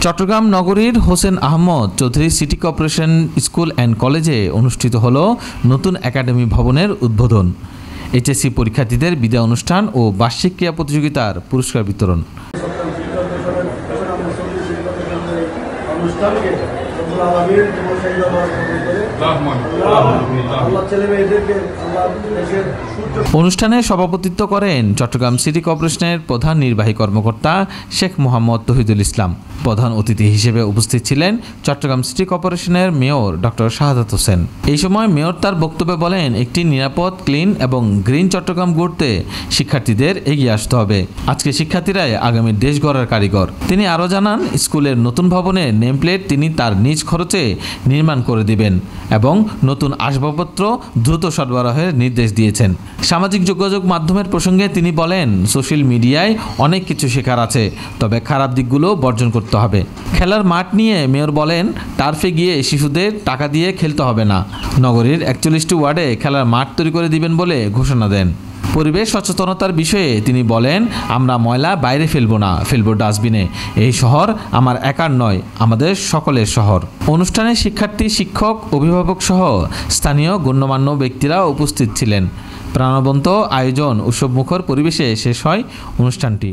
চট্টগ্রাম নগরীর Hossain Ahmad Chowdhury city corporation school and কলেজে অনুষ্ঠিত হল নতুন একাডেমি ভবনের উদ্বোধন, এইচএসসি পরীক্ষার্থীদের বিদায় অনুষ্ঠান ও বার্ষিক ক্রীড়া প্রতিযোগিতার পুরস্কার বিতরণ। অনুষ্ঠানে সভাপতিত্ব করেন চট্টগ্রাম সিটি কর্পোরেশনের প্রধান নির্বাহী কর্মকর্তা শেখ মোহাম্মদ তৌহিদুল ইসলাম। প্রধান অতিথি হিসেবে উপস্থিত ছিলেন চট্টগ্রাম সিটি কর্পোরেশনের মেয়র ডক্টর শাহাদাত হোসেন। এই সময় মেয়র তার বক্তব্যে বলেন, একটি নিরাপদ, ক্লিন এবং গ্রিন চট্টগ্রাম গড়তে শিক্ষার্থীদের এগিয়ে আসতে হবে। আজকে শিক্ষার্থীরাই আগামীর দেশ গড়ার কারিগর। তিনি আরও জানান, স্কুলের নতুন ভবনের নেমপ্লেট তিনি তার নিজ খরচে নির্মাণ করে দিবেন এবং নতুন আসবাবপত্র দ্রুত সরবরাহের নির্দেশ দিয়েছেন। সামাজিক যোগাযোগ মাধ্যমের প্রসঙ্গে তিনি বলেন, সোশ্যাল মিডিয়ায় অনেক কিছু শেখার আছে, তবে খারাপ দিকগুলো বর্জন করতে হবে। খেলার মাঠ নিয়ে মেয়র বলেন, টার্ফে গিয়ে শিশুদের টাকা দিয়ে খেলতে হবে না। নগরীর 41টি ওয়ার্ডে খেলার মাঠ তৈরি করে দিবেন বলে ঘোষণা দেন। পরিবেশ সচেতনতার বিষয়ে তিনি বলেন, আমরা ময়লা বাইরে ফেলবো না, ফেলবো ডাস্টবিনে। এই শহর আমার একার নয়, আমাদের সকলের শহর। অনুষ্ঠানে শিক্ষার্থী, শিক্ষক, অভিভাবক সহ স্থানীয় গণ্যমান্য ব্যক্তিরা উপস্থিত ছিলেন। প্রাণবন্ত আয়োজন, উৎসবমুখর পরিবেশে শেষ হয় অনুষ্ঠানটি।